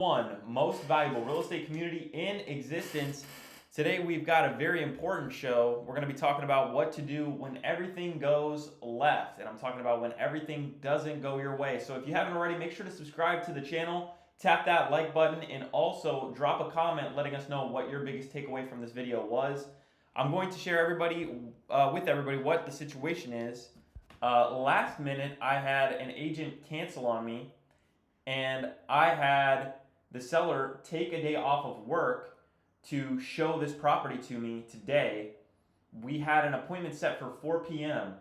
One most valuable real estate community in existence. Today we've got a very important show. We're going to be talking about what to do when everything goes left, and I'm talking about when everything doesn't go your way. So if you haven't already, make sure to subscribe to the channel, tap that like button, and also drop a comment letting us know what your biggest takeaway from this video was. I'm going to share with everybody what the situation is. Last minute I had an agent cancel on me, and I had the seller take a day off of work to show this property to me today. We had an appointment set for 4 p.m.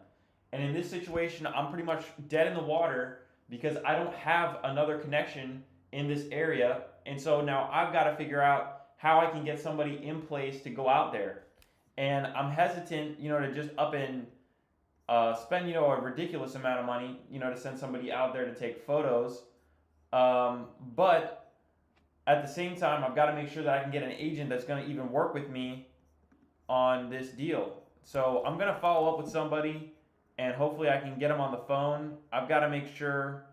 And in this situation, I'm pretty much dead in the water because I don't have another connection in this area. And so now I've got to figure out how I can get somebody in place to go out there. And I'm hesitant, to just up and spend, a ridiculous amount of money, to send somebody out there to take photos. But at the same time, I've got to make sure that I can get an agent that's going to even work with me on this deal. So I'm going to follow up with somebody, and hopefully I can get them on the phone. I've got to make sure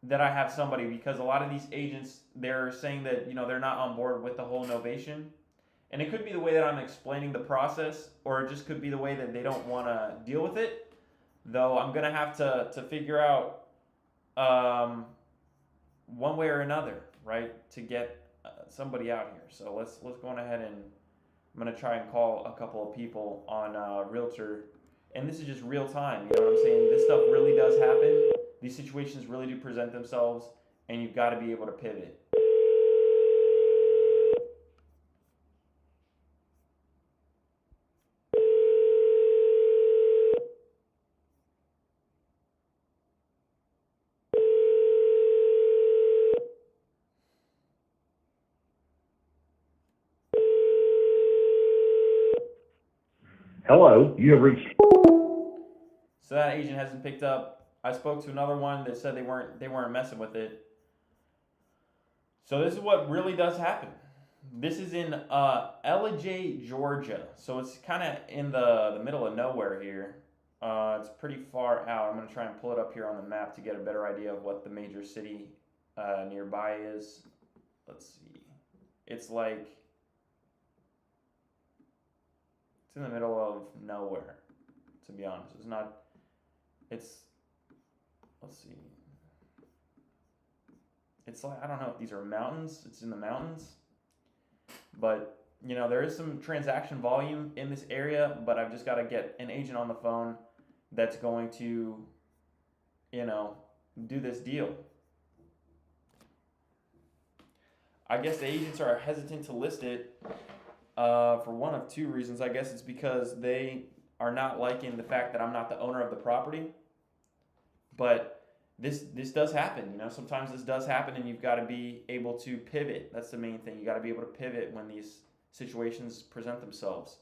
that I have somebody, because a lot of these agents, they're saying that, they're not on board with the whole novation. And it could be the way that I'm explaining the process, or it just could be the way that they don't want to deal with it. Though I'm going to have to figure out one way or another, right, to get somebody out here. So let's go on ahead, and I'm going to try and call a couple of people on Realtor. And this is just real time, you know what I'm saying? This stuff really does happen. These situations really do present themselves, and you've got to be able to pivot. Hello, you have reached. So that agent hasn't picked up. I spoke to another one that said they weren't messing with it. So this is what really does happen. This is in Ellijay, Georgia. So it's kind of in the middle of nowhere here. It's pretty far out. I'm going to try and pull it up here on the map to get a better idea of what the major city nearby is. Let's see. It's in the middle of nowhere, to be honest. Let's see. It's like, I don't know if these are mountains. It's in the mountains. But, there is some transaction volume in this area, but I've just got to get an agent on the phone that's going to, do this deal. I guess the agents are hesitant to list it for one of two reasons. I guess it's because they are not liking the fact that I'm not the owner of the property. But this does happen. Sometimes this does happen, and you've got to be able to pivot. That's the main thing. You got to be able to pivot when these situations present themselves.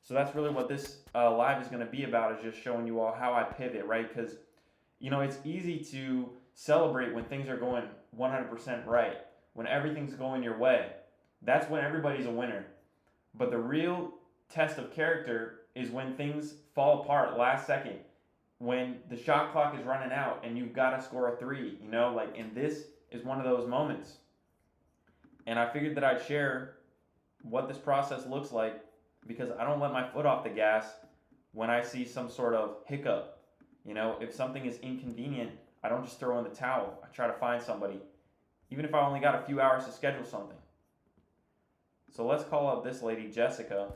So that's really what this live is going to be about, is just showing you all how I pivot, right? Because, it's easy to celebrate when things are going 100% right, when everything's going your way. That's when everybody's a winner. But the real test of character is when things fall apart last second, when the shot clock is running out and you've got to score a 3, and this is one of those moments. And I figured that I'd share what this process looks like, because I don't let my foot off the gas when I see some sort of hiccup. If something is inconvenient, I don't just throw in the towel. I try to find somebody, even if I only got a few hours to schedule something. So let's call up this lady, Jessica,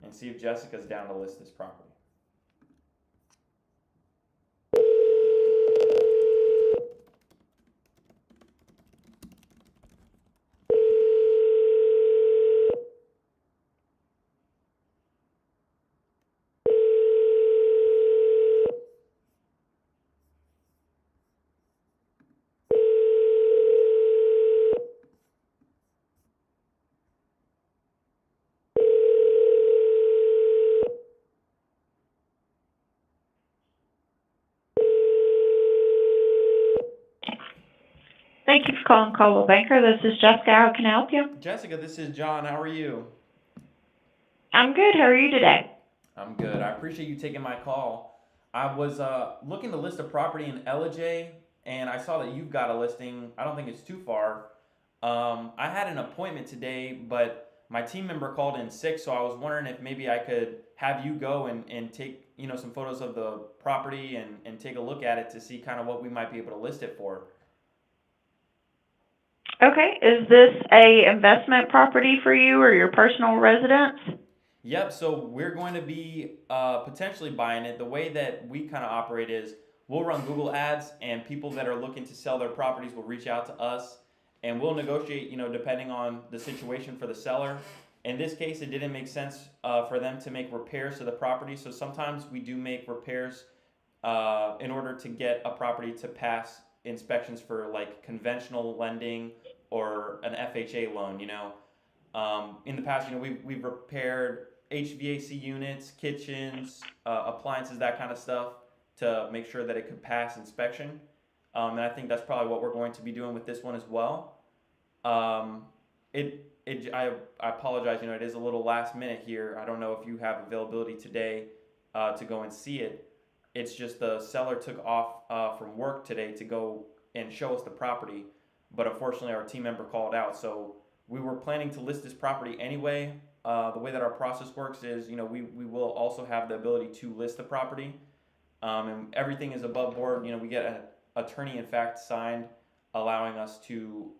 and see if Jessica's down to list this property. Thank you for calling Coldwell Banker. This is Jessica. How can I help you? Jessica, this is John. How are you? I'm good. How are you today? I'm good. I appreciate you taking my call. I was looking to list a property in Ellijay. and I saw that you've got a listing. I don't think it's too far. I had an appointment today, but my team member called in sick, so I was wondering if maybe I could have you go and take some photos of the property and take a look at it to see kind of what we might be able to list it for. Okay, is this a investment property for you or your personal residence? Yep, so we're going to be potentially buying it. The way that we kind of operate is we'll run Google ads, and people that are looking to sell their properties will reach out to us, and we'll negotiate, depending on the situation for the seller. In this case, it didn't make sense for them to make repairs to the property, so sometimes we do make repairs in order to get a property to pass inspections for like conventional lending or an FHA loan. In the past, we've repaired HVAC units, kitchens, appliances, that kind of stuff to make sure that it could pass inspection. And I think that's probably what we're going to be doing with this one as well. Um, I apologize. It is a little last minute here. I don't know if you have availability today to go and see it. It's just the seller took off from work today to go and show us the property, but unfortunately our team member called out. So we were planning to list this property anyway. The way that our process works is, we will also have the ability to list the property, and everything is above board. We get an attorney in fact signed, allowing us to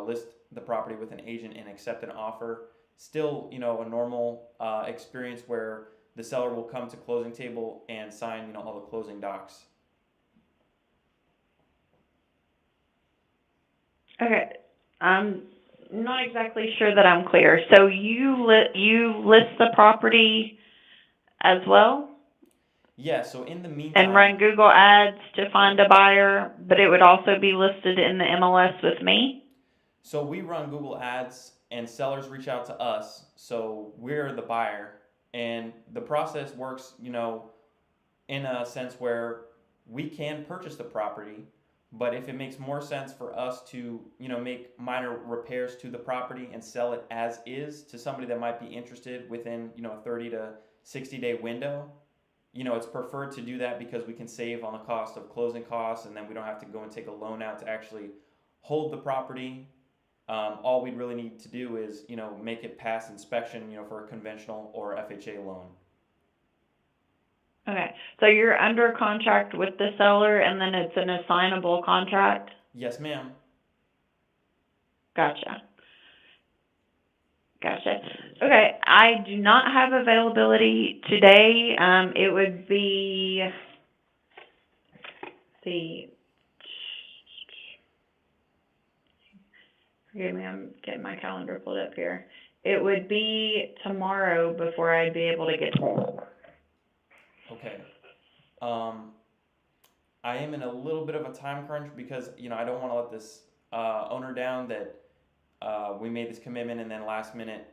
list the property with an agent and accept an offer. Still, a normal experience where the seller will come to closing table and sign, all the closing docs. Okay, I'm not exactly sure that I'm clear. So you list the property as well Yeah, so in the and meantime, run Google ads to find a buyer, but it would also be listed in the MLS with me? so we run Google ads and sellers reach out to us. So we're the buyer. And the process works, in a sense where we can purchase the property, but if it makes more sense for us to, make minor repairs to the property and sell it as is to somebody that might be interested within, a 30 to 60-day window, it's preferred to do that because we can save on the cost of closing costs, and then we don't have to go and take a loan out to actually hold the property. All we'd really need to do is, make it pass inspection, for a conventional or FHA loan. Okay, so you're under contract with the seller and then it's an assignable contract? Yes, ma'am. Gotcha. Okay, I do not have availability today. It would be, forgive me, I'm getting my calendar pulled up here. It would be tomorrow before I'd be able to get there. Okay. I am in a little bit of a time crunch because, I don't want to let this owner down that we made this commitment and then last minute,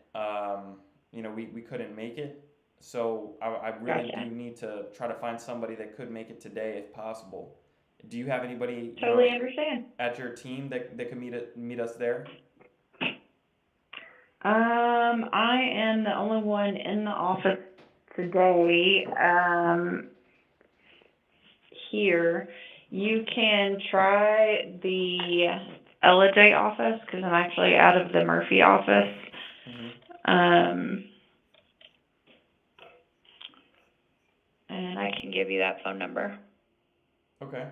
we couldn't make it. So I really Gotcha. do need to try to find somebody that could make it today if possible. Do you have anybody, Totally understand. at your team that could meet us there? I am the only one in the office today, here. You can try the LJ office, because I'm actually out of the Murphy office. Mm-hmm. And I can give you that phone number. Okay.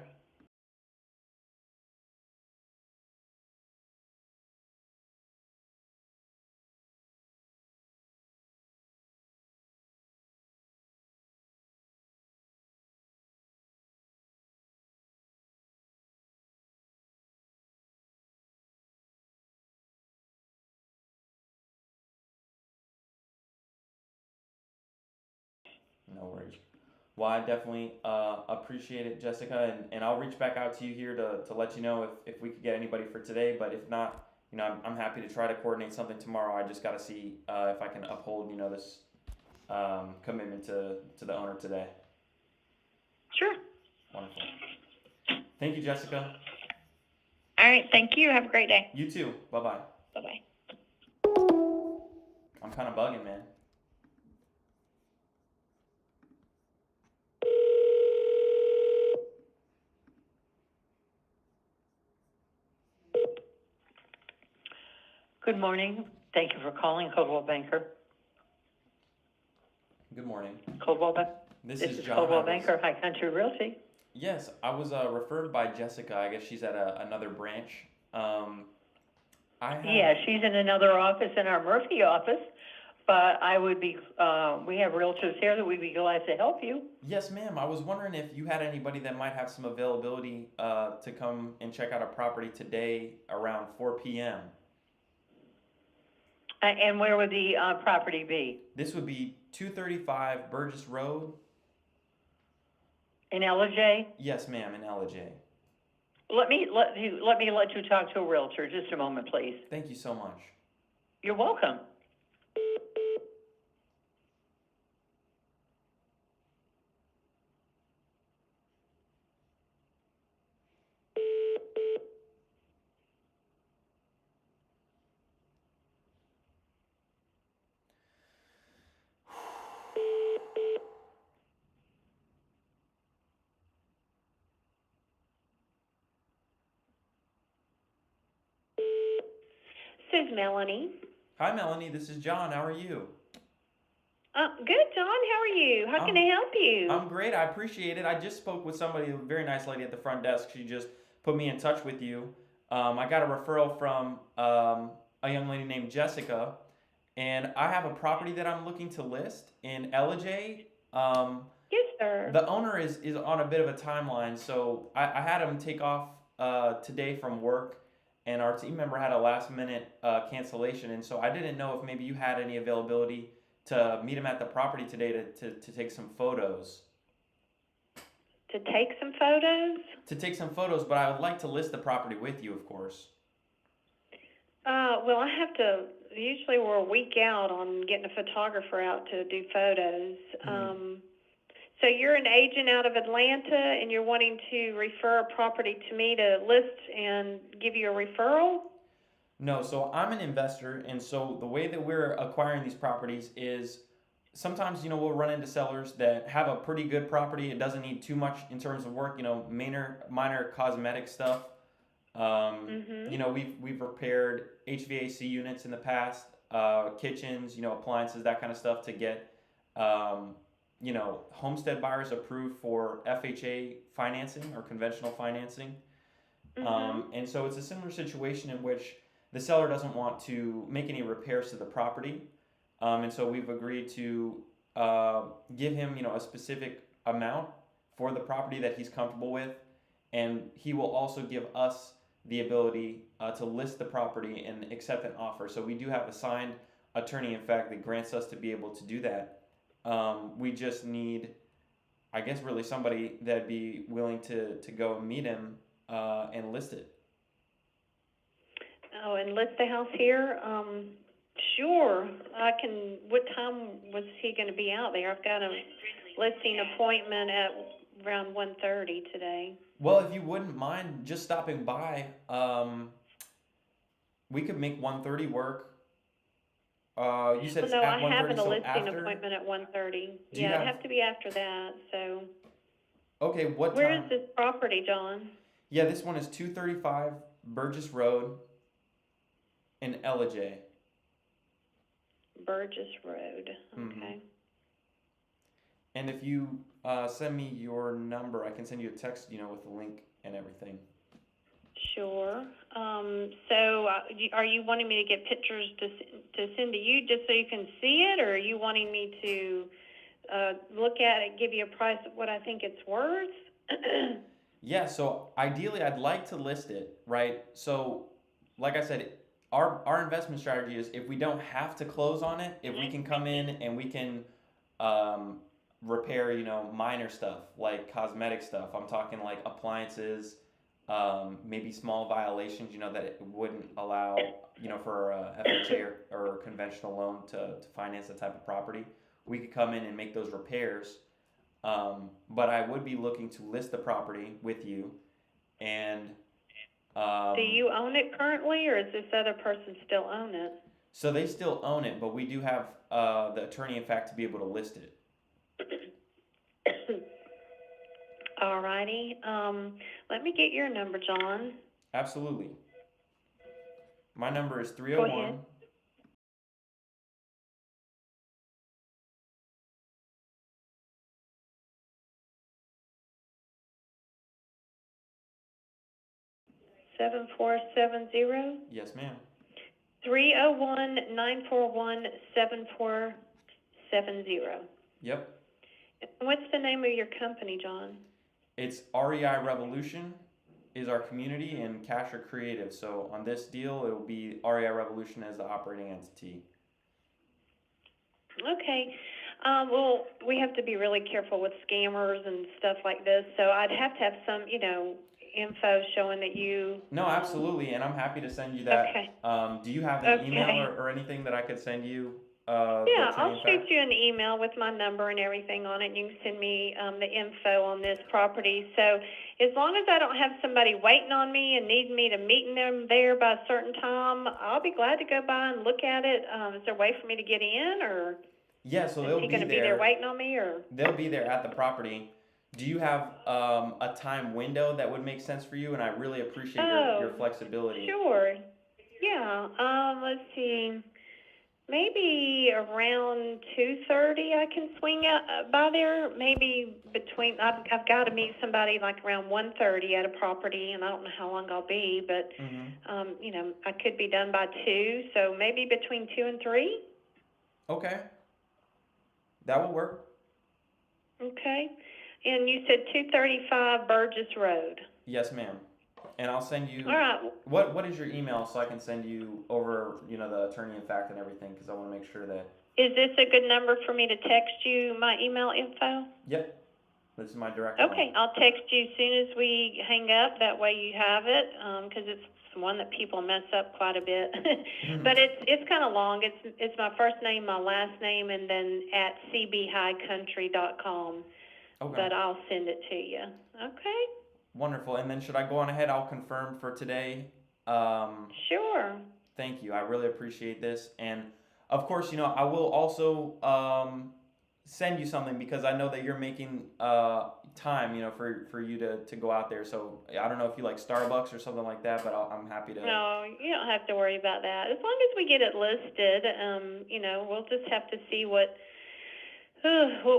No worries. Well, I definitely appreciate it, Jessica, and I'll reach back out to you here to let you know if we could get anybody for today. But if not, I'm happy to try to coordinate something tomorrow. I just got to see if I can uphold, this commitment to the owner today. Sure. Wonderful. Thank you, Jessica. All right, thank you. Have a great day. You too. Bye-bye. Bye-bye. I'm kind of bugging, man. Good morning. Thank you for calling Coldwell Banker. Good morning. Coldwell Banker. This This is is John. Coldwell Banker, High Country Realty. Yes, I was referred by Jessica. I guess she's at another branch. I have. Yeah, she's in another office, in our Murphy office, but I would be, we have realtors here that we'd be glad to help you. Yes, ma'am. I was wondering if you had anybody that might have some availability to come and check out a property today around 4 p.m. And where would the property be? This would be 235 Burgess Road. In LJ? Yes, ma'am, in LJ. Let me let you talk to a realtor. Just a moment, please. Thank you so much. You're welcome. This is Melanie. Hi, Melanie. This is John. How are you? Good, John. How are you? How can I help you? I'm great. I appreciate it. I just spoke with somebody, a very nice lady at the front desk. She just put me in touch with you. I got a referral from a young lady named Jessica, and I have a property that I'm looking to list in LJ. Yes, sir. The owner is on a bit of a timeline, so I had him take off today from work, and our team member had a last minute cancellation, and so I didn't know if maybe you had any availability to meet him at the property today to take some photos. To take some photos? To take some photos, but I would like to list the property with you, of course. Well, I have to, usually we're a week out on getting a photographer out to do photos. So you're an agent out of Atlanta and you're wanting to refer a property to me to list and give you a referral? No, so I'm an investor, and so the way that we're acquiring these properties is sometimes, we'll run into sellers that have a pretty good property. It doesn't need too much in terms of work, minor cosmetic stuff. We've repaired HVAC units in the past, kitchens, appliances, that kind of stuff to get, homestead buyers approved for FHA financing or conventional financing. And so it's a similar situation in which the seller doesn't want to make any repairs to the property. And so we've agreed to give him, a specific amount for the property that he's comfortable with. And he will also give us the ability to list the property and accept an offer. So we do have a signed attorney, in fact, that grants us to be able to do that. We just need, I guess, really somebody that'd be willing to go and meet him and list it. Oh, and list the house here? Sure. I can, what time was he going to be out there? I've got a listing appointment at around 1:30 today. Well, if you wouldn't mind just stopping by, we could make 1:30 work. You said Well, it's no, at I 1:30, have a so listing after? appointment at 1:30. Do you Yeah, it'd have- have to be after that, so. Okay, what Where time? is this property, John? Yeah, this one is 235 Burgess Road in Ellijay. Burgess Road, okay. And if you send me your number, I can send you a text, with the link and everything. Sure. So are you wanting me to get pictures to send to you just so you can see it, or are you wanting me to look at it, give you a price of what I think it's worth? Yeah, so ideally I'd like to list it, right? So like I said, our investment strategy is if we don't have to close on it, if we can come in and we can repair, minor stuff like cosmetic stuff. I'm talking like appliances, maybe small violations, that it wouldn't allow, for FHA or conventional loan to finance that type of property. We could come in and make those repairs. But I would be looking to list the property with you. And do you own it currently, or does this other person still own it? so they still own it, but we do have the attorney, in fact, to be able to list it. All righty. Let me get your number, John. Absolutely. My number is Go ahead. 301. Seven four seven zero. Yes, ma'am. 301-941-7470. Yep. What's the name of your company, John? It's REI Revolution is our community, and Cash are creative. So on this deal, it will be REI Revolution as the operating entity. Okay. Well, we have to be really careful with scammers and stuff like this. So I'd have to have some, info showing that you. No, absolutely, and I'm happy to send you that. Okay. Do you have an email Okay. or anything that I could send you? Yeah, the I'll training shoot fact? you an email with my number and everything on it, and you can send me the info on this property. So as long as I don't have somebody waiting on me and need me to meet them there by a certain time, I'll be glad to go by and look at it. Is there a way for me to get in, or Yeah, so is they'll he be going to be there there. waiting on me, or? They'll be there at the property. Do you have a time window that would make sense for you? And I really appreciate your Oh, flexibility. sure. Yeah. Let's see. Maybe around 2:30 I can swing out by there. Maybe between I've got to meet somebody like around 1:30 at a property, and I don't know how long I'll be, but I could be done by 2, so maybe between 2 and 3. Okay, that will work. Okay. And you said 235 Burgess Road. Yes, ma'am. And I'll send you. All right. What is your email so I can send you over the attorney in fact and everything, because I want to make sure that. Is this a good number for me to text you my email info? Yep, this is my direct Okay, line. I'll text you as soon as we hang up. That way you have it, because it's one that people mess up quite a bit. But it's kind of long. It's my first name, my last name, and then at cbhighcountry.com. Okay. But I'll send it to you. Okay. Wonderful. And then should I go on ahead? I'll confirm for today. Sure. Thank you. I really appreciate this. And of course, I will also send you something, because I know that you're making time, for you to go out there. So I don't know if you like Starbucks or something like that, but I'm happy to. No, you don't have to worry about that. As long as we get it listed, we'll just have to see what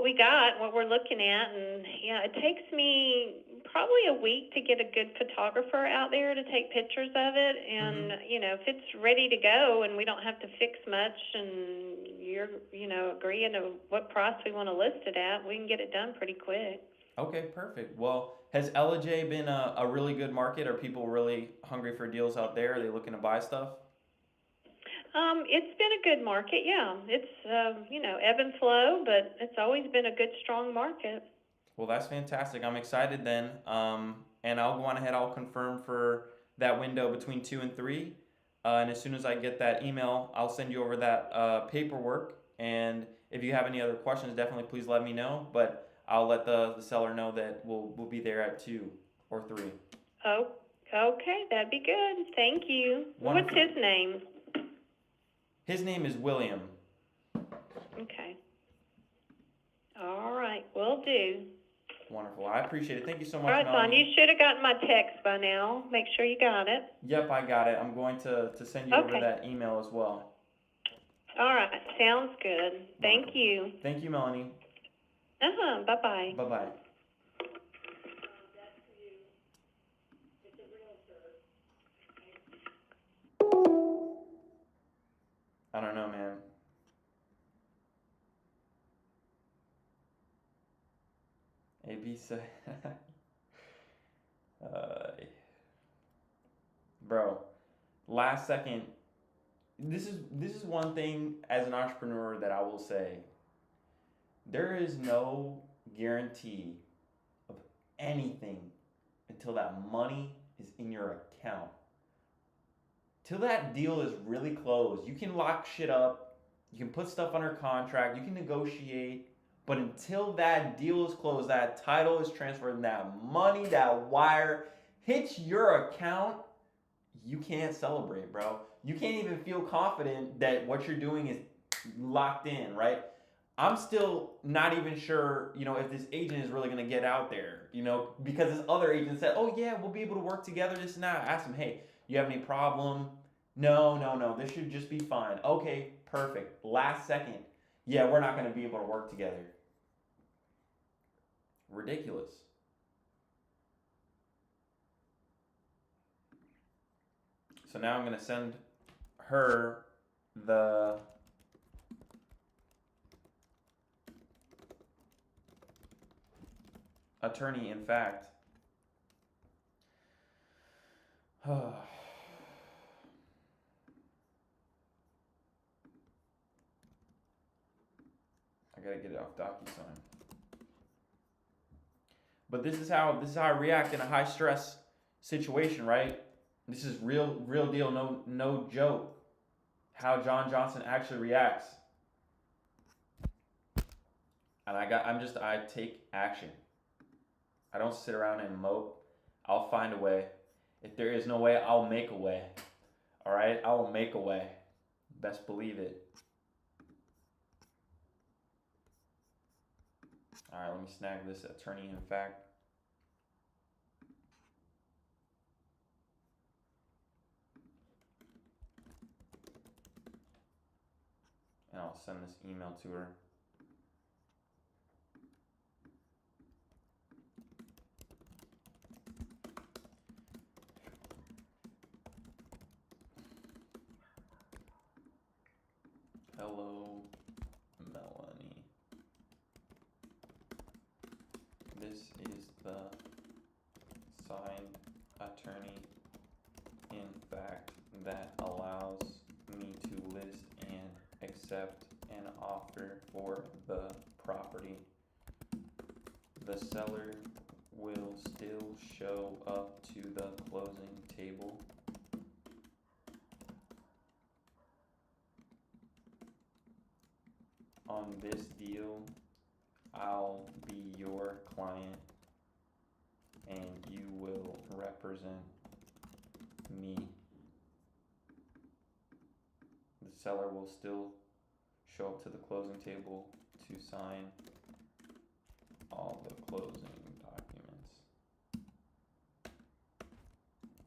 we got, what we're looking at, and yeah, it takes me probably a week to get a good photographer out there to take pictures of it, and if it's ready to go and we don't have to fix much, and you're agreeing to what price we want to list it at, we can get it done pretty quick. Okay, perfect. Well, has LJ been a really good market? Are people really hungry for deals out there? Are they looking to buy stuff? It's been a good market, yeah. It's ebb and flow, but it's always been a good, strong market. Well, that's fantastic. I'm excited then. And I'll go on ahead. I'll confirm for that window between 2 and 3. And as soon as I get that email, I'll send you over that paperwork. And if you have any other questions, definitely please let me know. But I'll let the seller know that we'll be there at 2 or 3. Oh, okay, that'd be good. Thank you. Wonderful. What's his name? His name is William. Okay. All right, will do. Wonderful. I appreciate it. Thank you so much, All right, Son, Melanie. you should have gotten my text by now. Make sure you got it. Yep, I got it. I'm going to send you over Okay. that email as well. All right, sounds good. Thank Wonderful. you. Thank you, Melanie. Bye-bye. Bye-bye. I don't know, man. AB said, bro, last second. This is one thing as an entrepreneur that I will say. There is no guarantee of anything until that money is in your account. Till that deal is really closed, you can lock shit up, you can put stuff under contract, you can negotiate, but until that deal is closed, that title is transferred, and that money, that wire hits your account, you can't celebrate, bro. You can't even feel confident that what you're doing is locked in, right? I'm still not even sure, if this agent is really going to get out there, because this other agent said, oh yeah, we'll be able to work together, this and that. I asked him, hey, you have any problem No, this should just be fine. Okay, perfect. Last second. Yeah, we're not going to be able to work together. Ridiculous. So now I'm going to send her the attorney in fact. I gotta get it off DocuSign. But this is how I react in a high stress situation, right? This is real deal, no joke. How John Johnson actually reacts. And I take action. I don't sit around and mope. I'll find a way. If there is no way, I'll make a way. All right? I will make a way. Best believe it. All right, let me snag this attorney in fact. And I'll send this email to her. Hello, Melanie. This is the signed attorney in fact that allows me to list and accept an offer for the property. The seller will still show up to the closing table. On this deal, I'll be your client and you will represent me. The seller will still show up to the closing table to sign all the closing documents.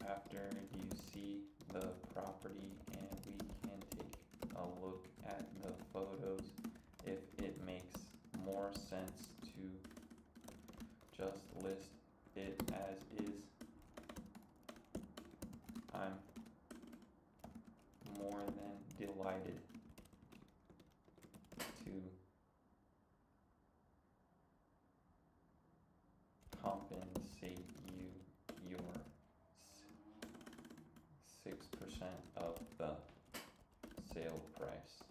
After you see the property and we can take a look at the photos, if it makes more sense to just list it as is, I'm more than delighted to compensate you your 6% of the sale price.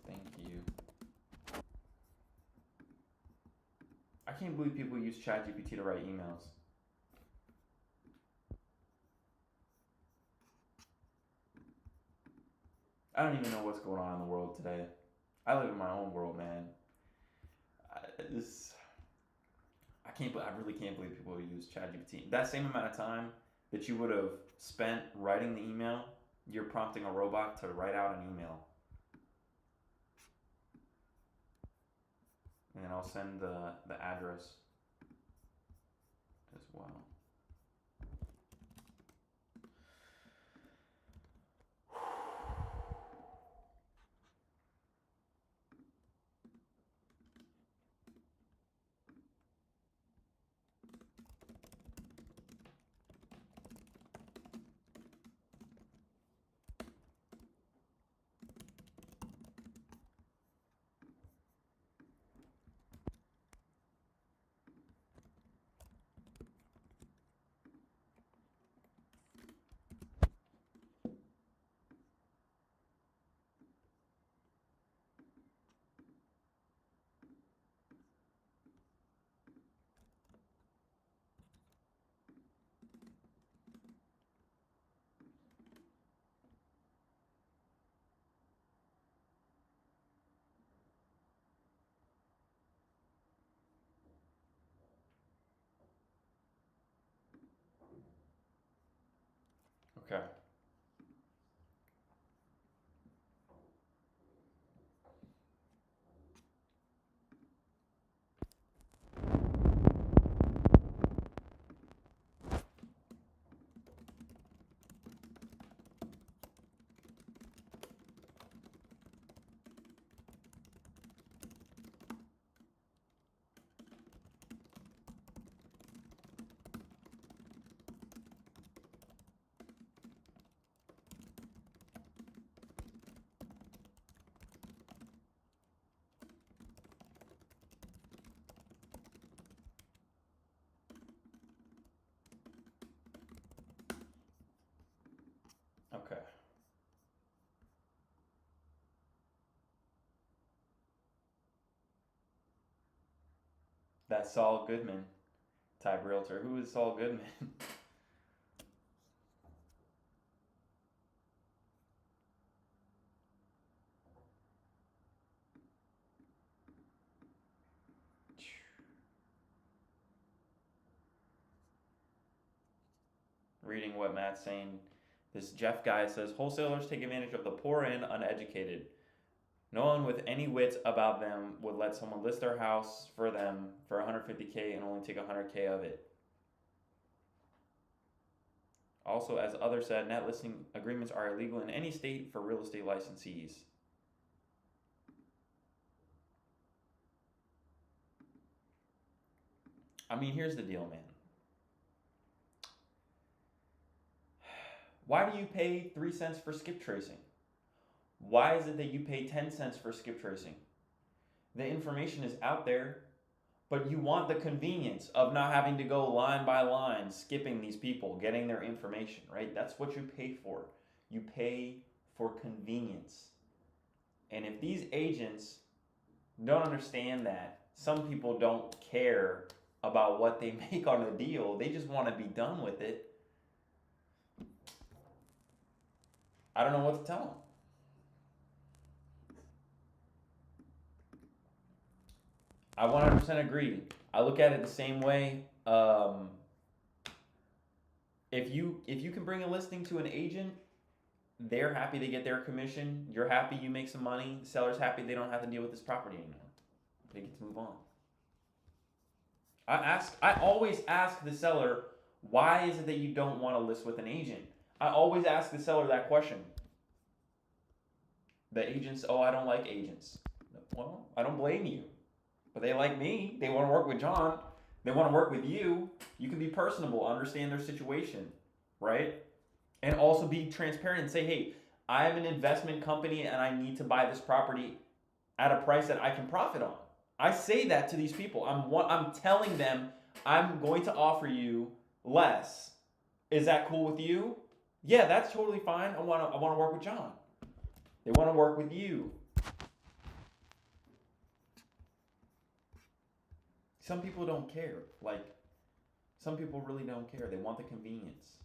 Thank you. I can't believe people use ChatGPT to write emails. I don't even know what's going on in the world today. I live in my own world, man. I really can't believe people use ChatGPT. That same amount of time that you would have spent writing the email, you're prompting a robot to write out an email. And then I'll send the address as well. That Saul Goodman type realtor. Who is Saul Goodman? Reading what Matt's saying, this Jeff guy says wholesalers take advantage of the poor and uneducated. No one with any wits about them would let someone list their house for them for 150K and only take 100K of it. Also, as others said, net listing agreements are illegal in any state for real estate licensees. I mean, here's the deal, man. Why do you pay 3 cents for skip tracing? Why is it that you pay 10 cents for skip tracing? The information is out there, but you want the convenience of not having to go line by line, skipping these people, getting their information, right? That's what you pay for. You pay for convenience. And if these agents don't understand that, some people don't care about what they make on a deal. They just want to be done with it. I don't know what to tell them. I 100% agree. I look at it the same way. If you can bring a listing to an agent, they're happy they get their commission. You're happy you make some money. The seller's happy they don't have to deal with this property anymore. They get to move on. I always ask the seller, why is it that you don't want to list with an agent? I always ask the seller that question. The agents, oh, I don't like agents. Well, I don't blame you. But they like me. They want to work with John. They want to work with you. You can be personable, understand their situation, right? And also be transparent and say, hey, I'm an investment company and I need to buy this property at a price that I can profit on. I say that to these people. I'm telling them I'm going to offer you less. Is that cool with you? Yeah, that's totally fine. I want to work with John. They want to work with you. Some people don't care. Like, some people really don't care. They want the convenience.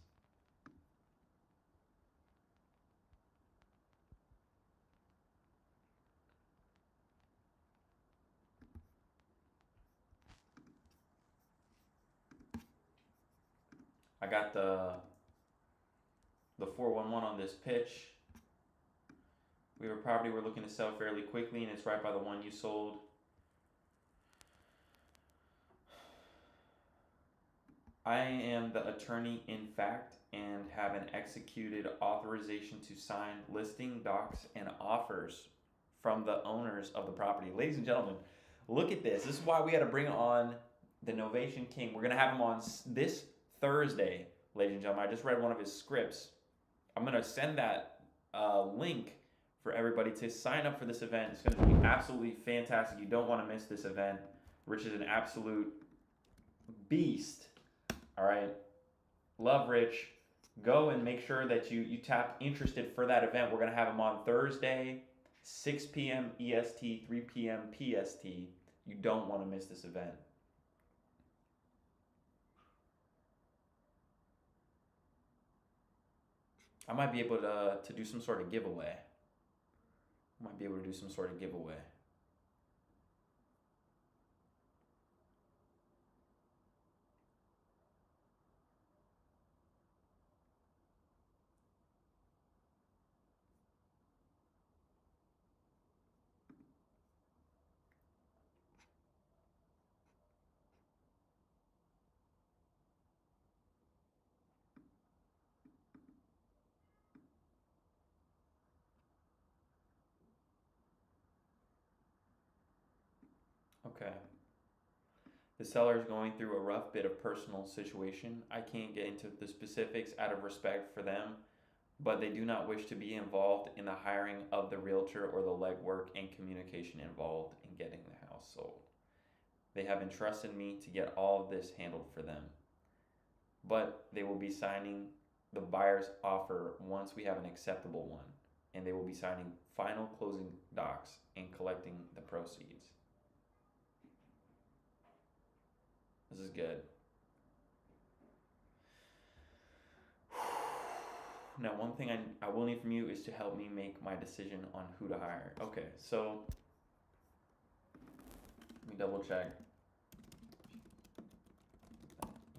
I got the 411 on this pitch. We have a property we're looking to sell fairly quickly, and it's right by the one you sold. I am the attorney in fact and have an executed authorization to sign listing docs and offers from the owners of the property. Ladies and gentlemen, look at this. This is why we had to bring on the Novation King. We're going to have him on this Thursday, ladies and gentlemen. I just read one of his scripts. I'm going to send that link for everybody to sign up for this event. It's going to be absolutely fantastic. You don't want to miss this event. Rich is an absolute beast. All right. Love Rich. Go and make sure that you tap interested for that event. We're going to have him on Thursday, 6 p.m. EST, 3 p.m. PST. You don't want to miss this event. I might be able to do some sort of giveaway. Okay. The seller is going through a rough bit of personal situation. I can't get into the specifics out of respect for them, but they do not wish to be involved in the hiring of the realtor or the legwork and communication involved in getting the house sold. They have entrusted me to get all of this handled for them, but they will be signing the buyer's offer once we have an acceptable one, and they will be signing final closing docs and collecting the proceeds. This is good. Now, one thing I will need from you is to help me make my decision on who to hire. Okay, so let me double check.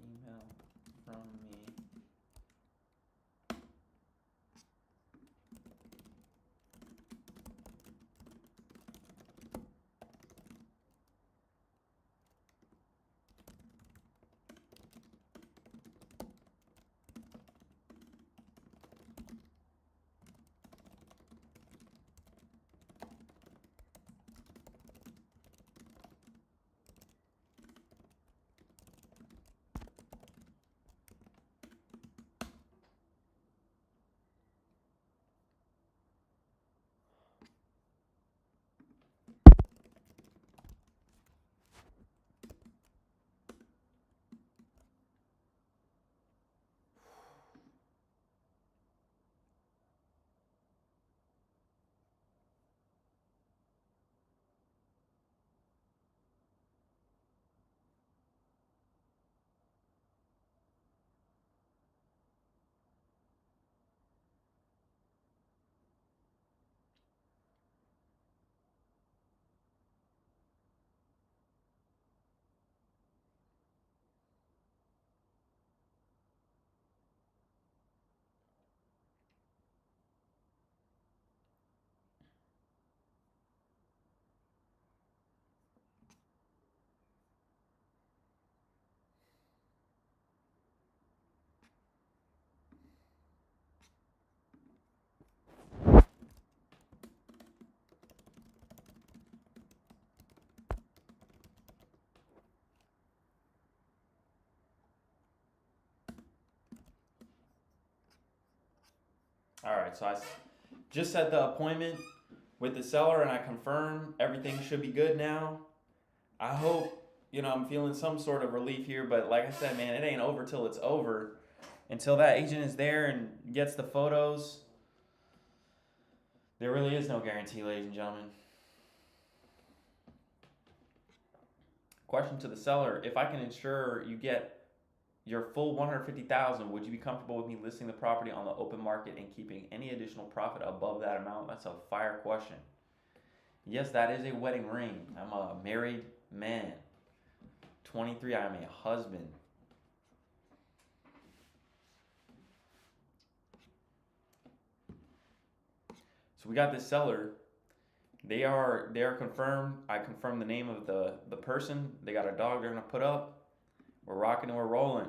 Email from me. All right, so just set the appointment with the seller and I confirm everything should be good now. I hope, I'm feeling some sort of relief here, but like I said, man, it ain't over till it's over. Until that agent is there and gets the photos, there really is no guarantee, ladies and gentlemen. Question to the seller: if I can ensure you get your full $150,000, would you be comfortable with me listing the property on the open market and keeping any additional profit above that amount? That's a fire question. Yes, that is a wedding ring. I'm a married man. 23, I'm a husband. So we got this seller. They are confirmed. I confirmed the name of the person. They got a dog they're gonna put up. We're rocking and we're rolling.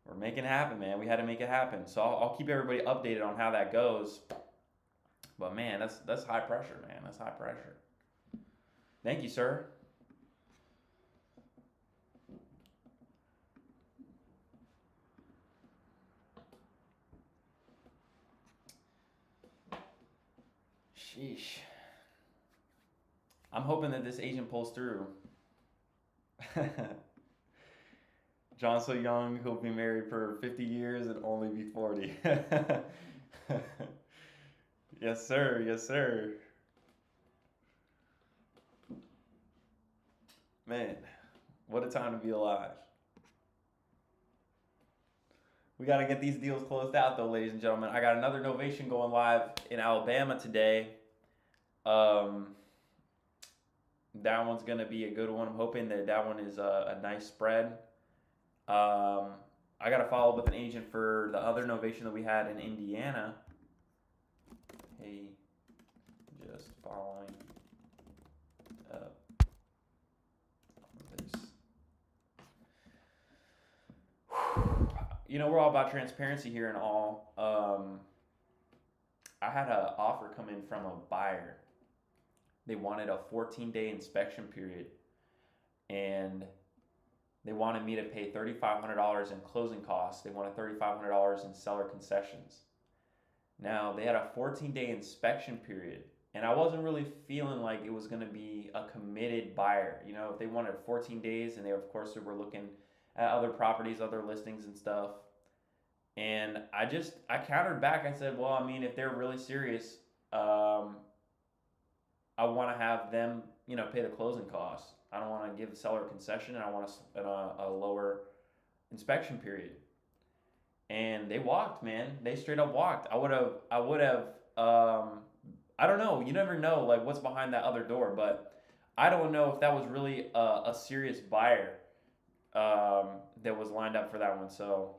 We're making it happen, man. We had to make it happen. So I'll keep everybody updated on how that goes. But man, that's high pressure, man. That's high pressure. Thank you, sir. Sheesh. I'm hoping that this agent pulls through. John's so young, he'll be married for 50 years and only be 40. Yes, sir. Yes, sir. Man, what a time to be alive. We got to get these deals closed out, though, ladies and gentlemen. I got another novation going live in Alabama today. That one's going to be a good one. I'm hoping that one is a nice spread. I got to follow up with an agent for the other novation that we had in Indiana. Hey, just following up this. We're all about transparency here and all. I had an offer come in from a buyer. They wanted a 14-day inspection period, and they wanted me to pay $3,500 in closing costs. They wanted $3,500 in seller concessions. Now, they had a 14-day inspection period, and I wasn't really feeling like it was going to be a committed buyer. If they wanted 14 days, and they, of course, were looking at other properties, other listings and stuff. And I countered back. I said, well, if they're really serious, I want to have them, pay the closing costs. I don't want to give the seller a concession, and I want a lower inspection period. And they walked, man. They straight up walked. I would have. I don't know. You never know, like what's behind that other door, but I don't know if that was really a serious buyer that was lined up for that one. So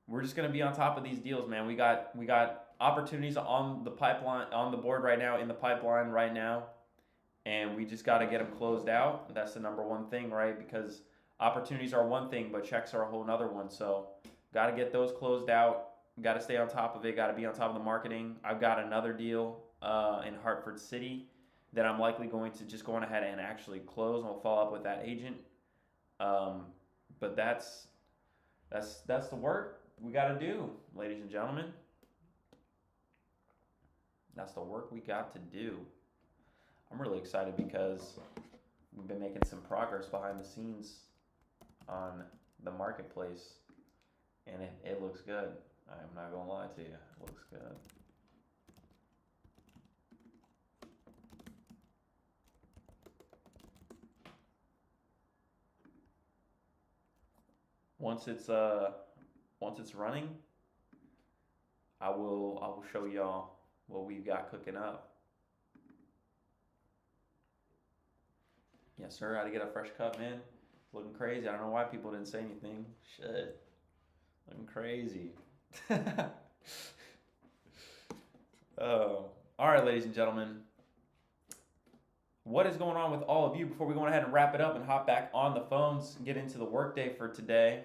we're just gonna be on top of these deals, man. We got opportunities on the pipeline, on the board right now, in the pipeline right now, and we just got to get them closed out. That's the number one thing, right? Because opportunities are one thing, but checks are a whole nother one. So got to get those closed out. Got to stay on top of it. Got to be on top of the marketing. I've got another deal in Hartford City that I'm likely going to just go on ahead and actually close. And we'll follow up with that agent. But that's the work we got to do, ladies and gentlemen. That's the work we got to do. I'm really excited because we've been making some progress behind the scenes on the marketplace, and it looks good. I'm not gonna lie to you, it looks good. Once it's running, I will show y'all what we've got cooking up. Yes, sir. I had to get a fresh cut, man. Looking crazy. I don't know why people didn't say anything. Shit. Looking crazy. Oh. All right, ladies and gentlemen. What is going on with all of you before we go ahead and wrap it up and hop back on the phones and get into the workday for today?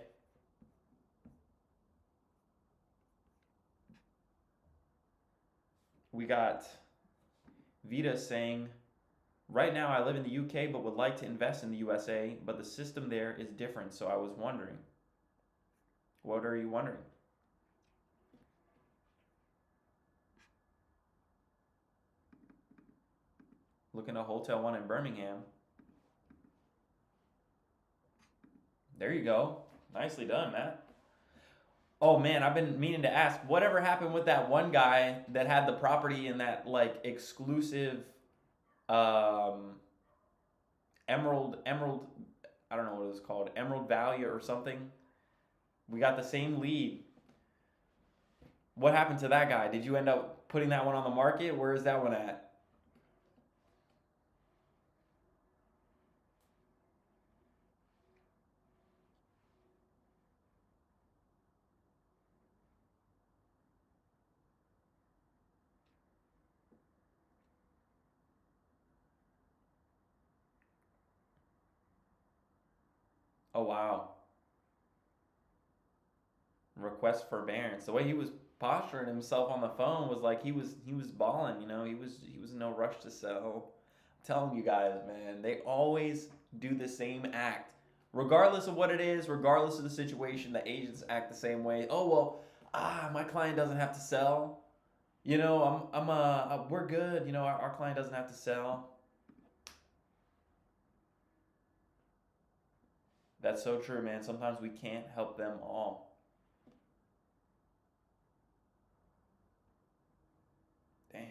We got Vita saying, right now I live in the UK but would like to invest in the USA, but the system there is different, so I was wondering. What are you wondering? Looking at Hotel 1 in Birmingham. There you go. Nicely done, Matt. Oh man, I've been meaning to ask, whatever happened with that one guy that had the property in that like exclusive emerald, I don't know what it was called, Emerald Valley or something? We got the same lead. What happened to that guy? Did you end up putting that one on the market? Where is that one at? Oh wow. Request forbearance. The way he was posturing himself on the phone was like he was balling, you know, he was in no rush to sell. I'm telling you guys, man, they always do the same act. Regardless of what it is, regardless of the situation, the agents act the same way. Oh well, my client doesn't have to sell. You know, we're good. You know, our client doesn't have to sell. That's so true, man. Sometimes we can't help them all. Damn.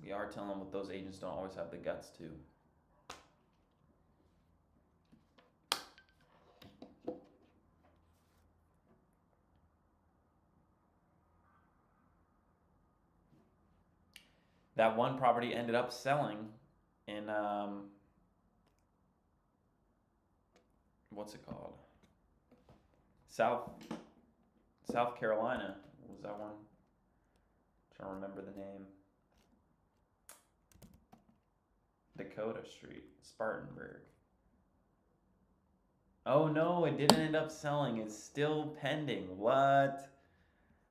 We are telling them what those agents don't always have the guts to. That one property ended up selling in what's it called? South Carolina. What was that one? I'm trying to remember the name. Dakota Street, Spartanburg. Oh no, it didn't end up selling. It's still pending. What?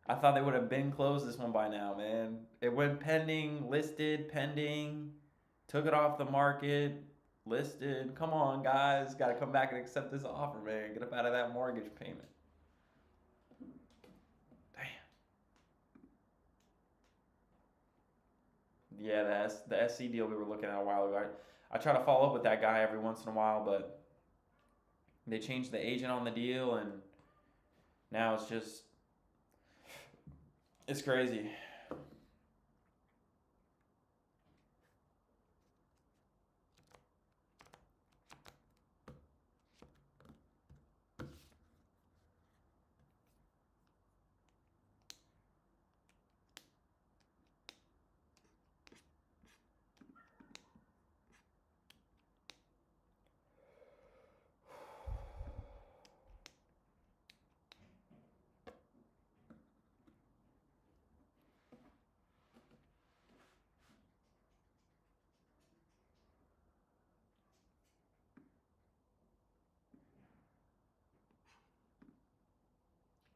I thought they would have been closed this one by now, man. It went pending, listed, pending, took it off the market. listed. Come on, guys. Got to come back and accept this offer, man. Get up out of that mortgage payment. Damn. Yeah, the SC deal we were looking at a while ago. I try to follow up with that guy every once in a while, but they changed the agent on the deal, and now it's crazy.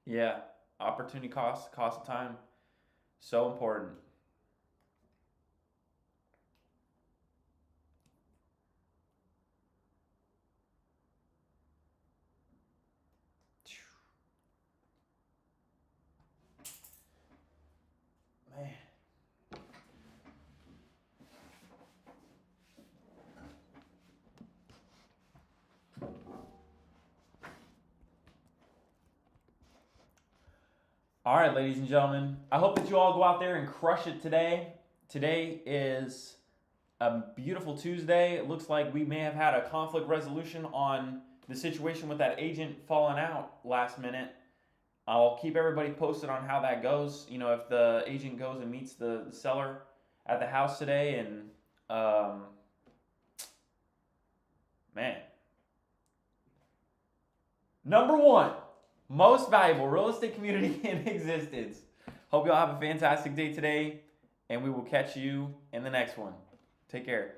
Yeah, opportunity cost of time, so important. Man. All right, ladies and gentlemen, I hope that you all go out there and crush it today. Today is a beautiful Tuesday. It looks like we may have had a conflict resolution on the situation with that agent falling out last minute. I'll keep everybody posted on how that goes. You know, if the agent goes and meets the seller at the house today, and man, number one, most valuable real estate community in existence. Hope y'all have a fantastic day today, and we will catch you in the next one. Take care.